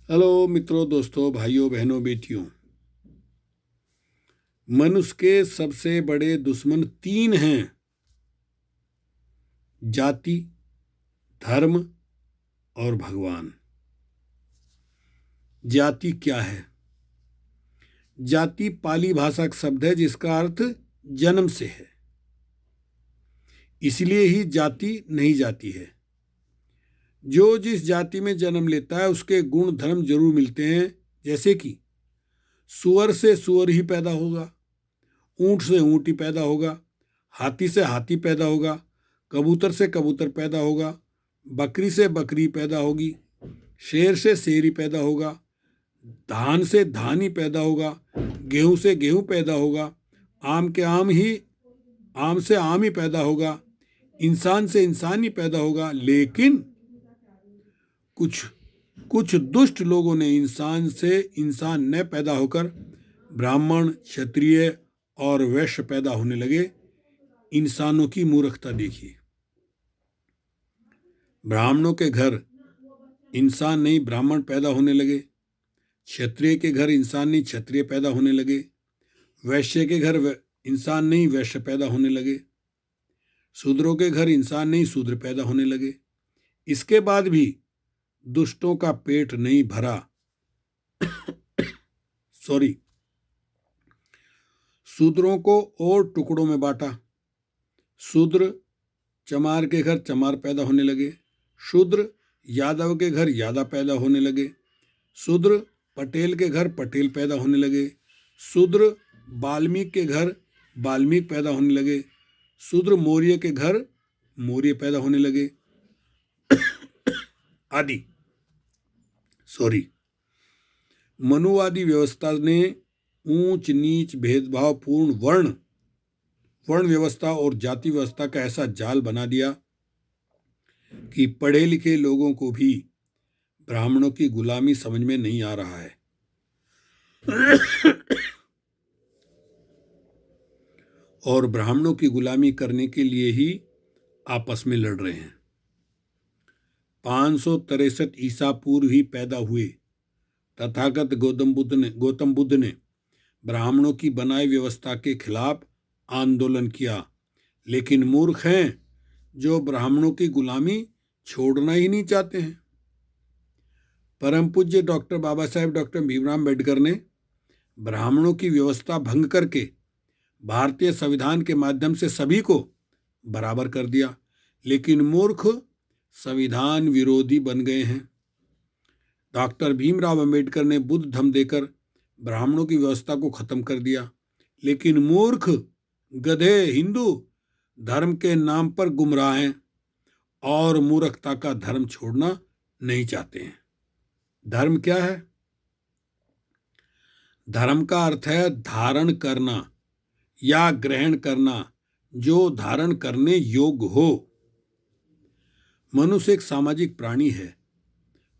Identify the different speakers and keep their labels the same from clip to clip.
Speaker 1: Hello मित्रों, दोस्तों, भाइयों, बहनों, बेटियों। मनुष्य के सबसे बड़े दुश्मन तीन हैं: जाति, धर्म और भगवान। जाति क्या है? जाति पाली भाषा का शब्द है जिसका अर्थ जन्म से है। इसलिए ही जाति नहीं जाती है। जो जिस जाति में जन्म लेता है उसके गुण धर्म जरूर मिलते हैं। जैसे कि सुअर से सुअर ही पैदा होगा, ऊंट से ऊंट ही पैदा होगा, हाथी से हाथी पैदा होगा, कबूतर से कबूतर पैदा होगा, बकरी से बकरी पैदा होगी, शेर से शेर ही पैदा होगा, धान से धान ही पैदा होगा, गेहूं से गेहूं पैदा होगा, आम के आम से आम ही पैदा होगा, इंसान से इंसान ही पैदा होगा। लेकिन कुछ दुष्ट लोगों ने इंसान से इंसान न पैदा होकर ब्राह्मण, क्षत्रिय और वैश्य पैदा होने लगे। इंसानों की मूर्खता देखिए। ब्राह्मणों के घर इंसान नहीं ब्राह्मण पैदा होने लगे, क्षत्रिय के घर इंसान नहीं क्षत्रिय पैदा होने लगे, वैश्य के घर इंसान नहीं वैश्य पैदा होने लगे, शूद्रों के घर इंसान नहीं शूद्र पैदा होने लगे। इसके बाद भी दुष्टों का पेट नहीं भरा। शूद्रों को और टुकड़ों में बांटा। शूद्र चमार के घर चमार पैदा होने लगे, शूद्र यादव के घर यादव पैदा होने लगे, शूद्र पटेल के घर पटेल पैदा होने लगे, शूद्र वाल्मीकि के घर वाल्मीकि पैदा होने लगे, शूद्र मौर्य के घर मौर्य पैदा होने लगे आदि। मनुवादी व्यवस्था ने ऊंच नीच भेदभावपूर्ण वर्ण व्यवस्था और जाति व्यवस्था का ऐसा जाल बना दिया कि पढ़े लिखे लोगों को भी ब्राह्मणों की गुलामी समझ में नहीं आ रहा है। और ब्राह्मणों की गुलामी करने के लिए ही आपस में लड़ रहे हैं। 563 ईसा पूर्व ही पैदा हुए तथागत गौतम बुद्ध ने ब्राह्मणों की बनाई व्यवस्था के खिलाफ आंदोलन किया। लेकिन मूर्ख हैं जो ब्राह्मणों की गुलामी छोड़ना ही नहीं चाहते हैं। परम पूज्य डॉक्टर बाबा साहेब डॉक्टर भीमराव अम्बेडकर ने ब्राह्मणों की व्यवस्था भंग करके भारतीय संविधान के माध्यम से सभी को बराबर कर दिया। लेकिन मूर्ख संविधान विरोधी बन गए हैं। डॉक्टर भीमराव अम्बेडकर ने बुद्ध धम्म देकर ब्राह्मणों की व्यवस्था को खत्म कर दिया। लेकिन मूर्ख गधे हिंदू धर्म के नाम पर गुमराह हैं और मूर्खता का धर्म छोड़ना नहीं चाहते हैं। धर्म क्या है? धर्म का अर्थ है धारण करना या ग्रहण करना जो धारण करने योग्य हो। मनुष्य एक सामाजिक प्राणी है।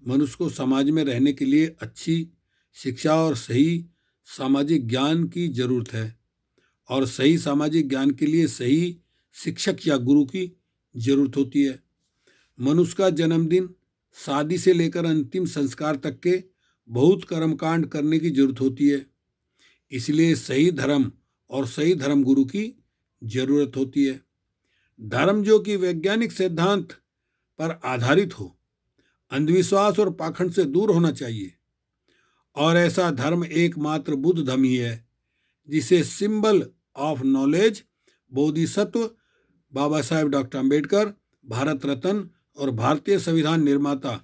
Speaker 1: मनुष्य को समाज में रहने के लिए अच्छी शिक्षा और सही सामाजिक ज्ञान की जरूरत है, और सही सामाजिक ज्ञान के लिए सही शिक्षक या गुरु की जरूरत होती है। मनुष्य का जन्मदिन, शादी से लेकर अंतिम संस्कार तक के बहुत कर्मकांड करने की जरूरत होती है। इसलिए सही धर्म और सही धर्म गुरु की जरूरत होती है। धर्म जो कि वैज्ञानिक सिद्धांत पर आधारित हो, अंधविश्वास और पाखंड से दूर होना चाहिए। और ऐसा धर्म एकमात्र बुद्ध धर्म ही है जिसे symbol of knowledge Bodhisattva Baba Saheb doctor Ambedkar, Bharat Ratna और भारतीय संविधान निर्माता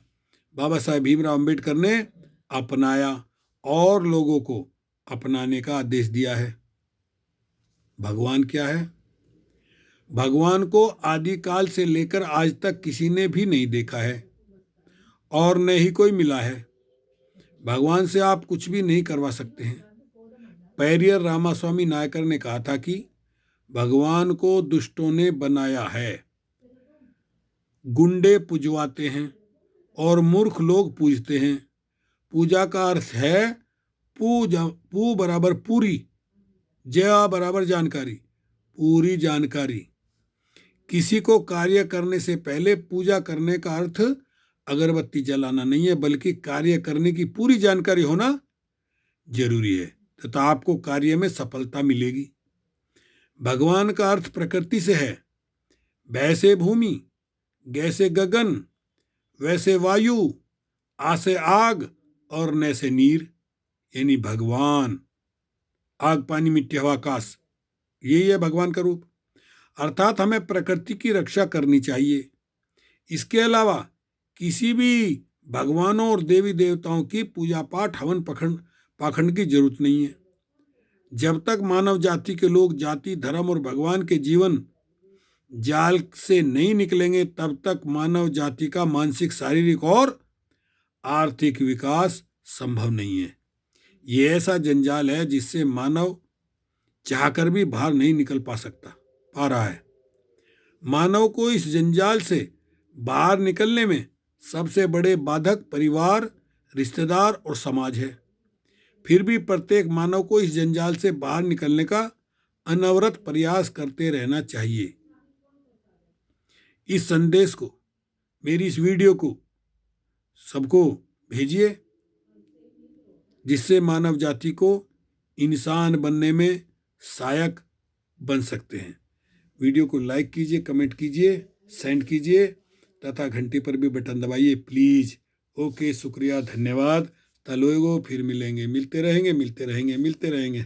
Speaker 1: बाबा साहेब भीमराव अम्बेडकर ने अपनाया और लोगों को अपनाने का आदेश दिया है। भगवान क्या है? भगवान को आदिकाल से लेकर आज तक किसी ने भी नहीं देखा है और न ही कोई मिला है। भगवान से आप कुछ भी नहीं करवा सकते हैं। पेरियर रामास्वामी नायकर ने कहा था कि भगवान को दुष्टों ने बनाया है। गुंडे पूजवाते हैं और मूर्ख लोग पूजते हैं। पूजा का अर्थ है पू बराबर पूरी, जया बराबर जानकारी, पूरी जानकारी। किसी को कार्य करने से पहले पूजा करने का अर्थ अगरबत्ती जलाना नहीं है, बल्कि कार्य करने की पूरी जानकारी होना जरूरी है, तथा आपको कार्य में सफलता मिलेगी। भगवान का अर्थ प्रकृति से है। वैसे भूमि, गैसे गगन, वैसे वायु, आसे आग और नैसे नीर, यानी भगवान। आग, पानी, मिट्टी, हवा, आकाश, यही है भगवान का रूप। अर्थात हमें प्रकृति की रक्षा करनी चाहिए। इसके अलावा किसी भी भगवानों और देवी देवताओं की पूजा पाठ, हवन पाखंड की जरूरत नहीं है। जब तक मानव जाति के लोग जाति, धर्म और भगवान के जीवन जाल से नहीं निकलेंगे, तब तक मानव जाति का मानसिक, शारीरिक और आर्थिक विकास संभव नहीं है। ये ऐसा जंजाल है जिससे मानव चाहकर भी बाहर नहीं निकल पा रहा है। मानव को इस जंजाल से बाहर निकलने में सबसे बड़े बाधक परिवार, रिश्तेदार और समाज है। फिर भी प्रत्येक मानव को इस जंजाल से बाहर निकलने का अनवरत प्रयास करते रहना चाहिए। इस संदेश को, मेरी इस वीडियो को सबको भेजिए, जिससे मानव जाति को इंसान बनने में सहायक बन सकते हैं। वीडियो को लाइक कीजिए, कमेंट कीजिए, सेंड कीजिए तथा घंटी पर भी बटन दबाइए प्लीज। ओके, शुक्रिया, धन्यवाद। तलोगो, फिर मिलेंगे, मिलते रहेंगे।